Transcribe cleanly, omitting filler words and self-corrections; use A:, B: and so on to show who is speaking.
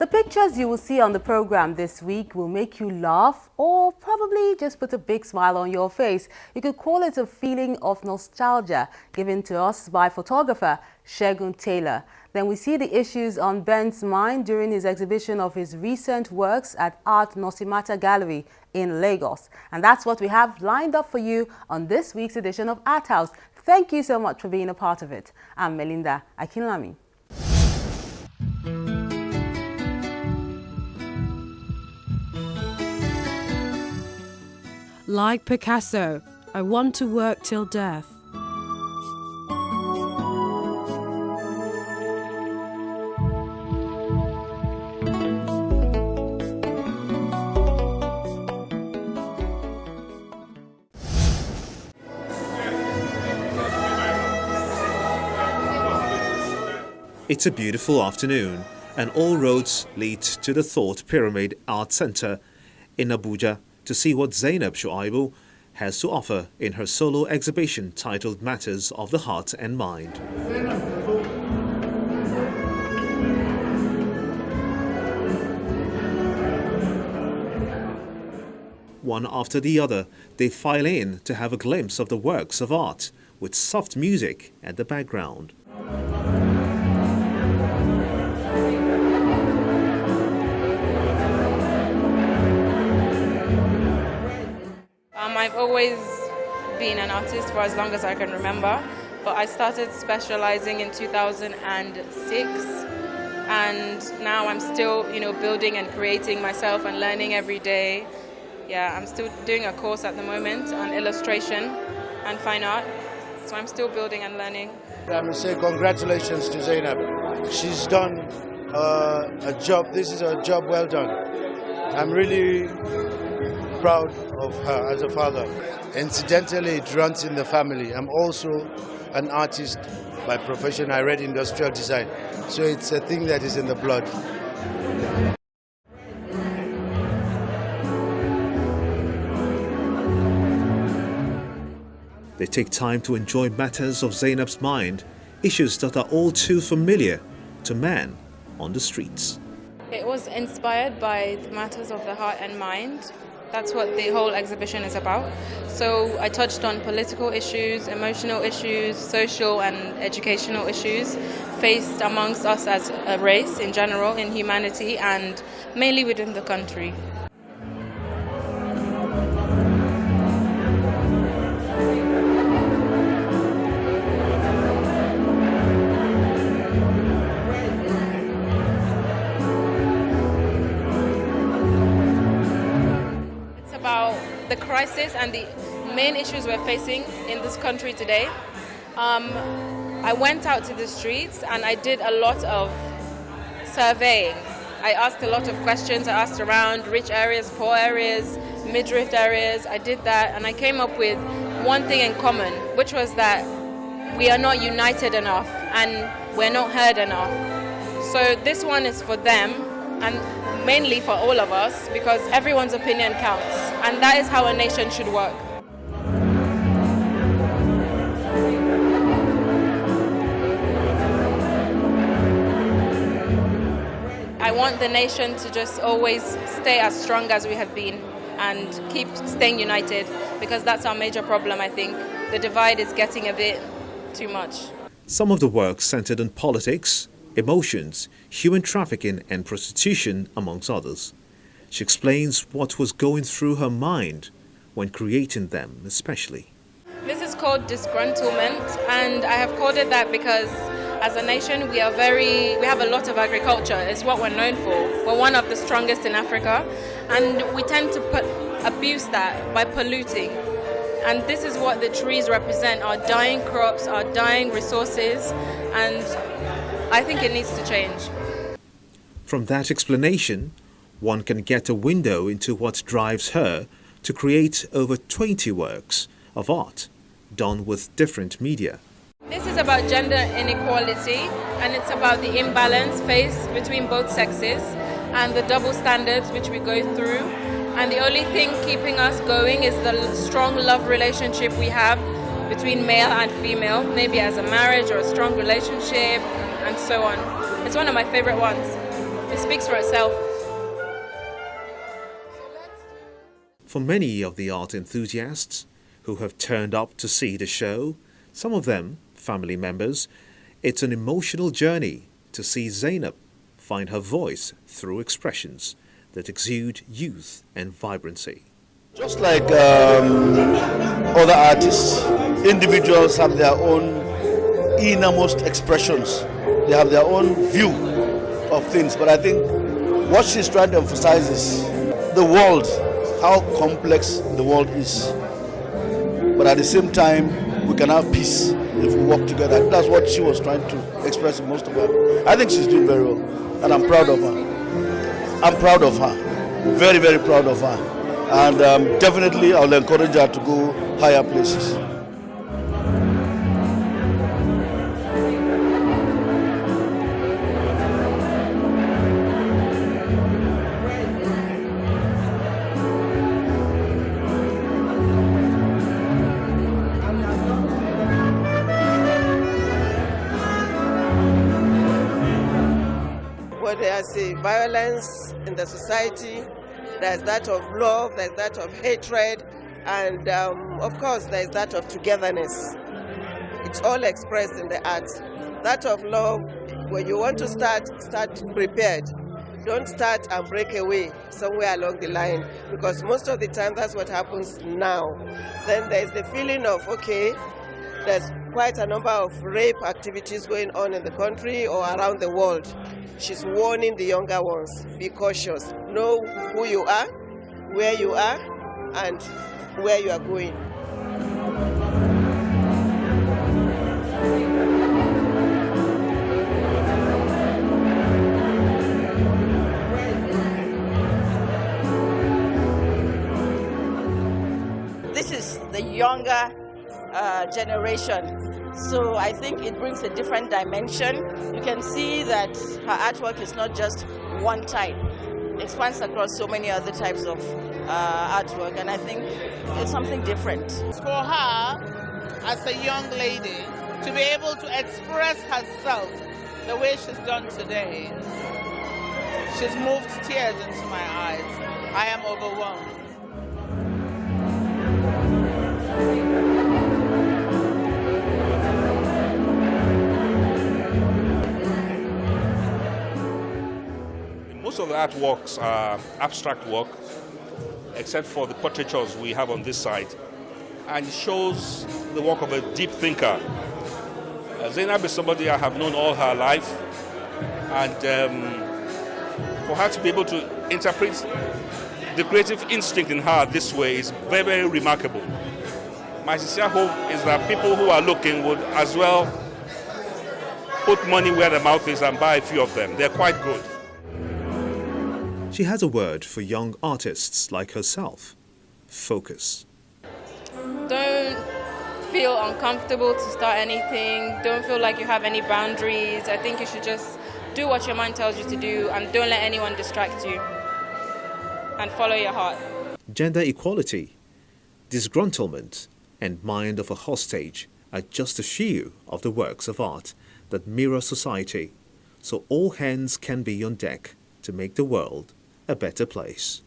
A: The pictures you will see on the program this week will make you laugh or probably just put a big smile on your face. You could call it a feeling of nostalgia given to us by photographer Shegun Taylor. Then we see the issues on Ben's mind during his exhibition of his recent works at Art Nosimata Gallery in Lagos. And that's what we have lined up for you on this week's edition of Art House. Thank you so much for being a part of it. I'm Melinda Akinlami.
B: Like Picasso, I want to work till death.
C: It's a beautiful afternoon, and all roads lead to the Thought Pyramid Art Center in Abuja to see what Zainab Shuaibu has to offer in her solo exhibition titled Matters of the Heart and Mind. One after the other, they file in to have a glimpse of the works of art with soft music at the background.
D: I've always been an artist for as long as I can remember, but I started specializing in 2006, and now I'm still, building and creating myself and learning every day. Yeah, I'm still doing a course at the moment on illustration and fine art, so I'm still building and learning.
E: I must say congratulations to Zainab. She's done a job. This is a job well done. I'm really proud of her as a father. Incidentally, it runs in the family. I'm also an artist by profession. I read industrial design, so it's a thing that is in the blood.
C: They take time to enjoy matters of Zainab's mind, issues that are all too familiar to man on the streets.
D: It was inspired by the matters of the heart and mind. That's what the whole exhibition is about. So I touched on political issues, emotional issues, social and educational issues faced amongst us as a race in general, in humanity, and mainly within the country. The crisis and the main issues we're facing in this country today. I went out to the streets and I did a lot of surveying. I asked a lot of questions. I asked around rich areas, poor areas, midriff areas. I did that and I came up with one thing in common, which was that we are not united enough and we're not heard enough. So this one is for them and mainly for all of us, because everyone's opinion counts, and that is how a nation should work. I want the nation to just always stay as strong as we have been and keep staying united, because that's our major problem, I think. The divide is getting a bit too much.
C: Some of the work centered on politics, emotions, human trafficking and prostitution, amongst others. She explains what was going through her mind when creating them especially.
D: This is called disgruntlement, and I have called it that because as a nation we have a lot of agriculture. It's what we're known for. We're one of the strongest in Africa, and we tend to abuse that by polluting. And this is what the trees represent, our dying crops, our dying resources, and I think it needs to change.
C: From that explanation, one can get a window into what drives her to create over 20 works of art done with different media.
D: This is about gender inequality, and it's about the imbalance faced between both sexes and the double standards which we go through. And the only thing keeping us going is the strong love relationship we have between male and female, maybe as a marriage or a strong relationship, and so on. It's one of my favorite ones. it speaks for itself.
C: For many of the art enthusiasts who have turned up to see the show, some of them family members, it's an emotional journey to see Zainab find her voice through expressions that exude youth and vibrancy.
F: Just like other artists, individuals have their own innermost expressions. They have their own view of things. But I think what she's trying to emphasize is the world, how complex the world is. But at the same time, we can have peace if we work together. That's what she was trying to express in most of her. I think she's doing very well, and I'm proud of her. I'm proud of her, very, very proud of her. And definitely I'll encourage her to go higher places.
G: Well, there's a violence in the society. There's that of love, there's that of hatred, and of course there's that of togetherness. It's all expressed in the arts. That of love, when you want to start prepared. Don't start and break away somewhere along the line, because most of the time that's what happens now. Then there's the feeling of, okay, there's quite a number of rape activities going on in the country or around the world. She's warning the younger ones, be cautious. Know who you are, where you are, and where you are going.
H: This is the younger generation. So I think it brings a different dimension. You can see that her artwork is not just one type. It expands across so many other types of artwork, and I think it's something different.
I: For her, as a young lady, to be able to express herself the way she's done today, she's moved tears into my eyes. I am overwhelmed.
J: Most of the artworks are abstract work, except for the portraitures we have on this side, and it shows the work of a deep thinker. Zainab is somebody I have known all her life, and for her to be able to interpret the creative instinct in her this way is very, very remarkable. My sincere hope is that people who are looking would as well put money where their mouth is and buy a few of them. They're quite good.
C: She has a word for young artists like herself: focus.
D: Don't feel uncomfortable to start anything. Don't feel like you have any boundaries. I think you should just do what your mind tells you to do, and don't let anyone distract you. And follow your heart.
C: Gender equality, disgruntlement, and mind of a hostage are just a few of the works of art that mirror society, so all hands can be on deck to make the world a better place.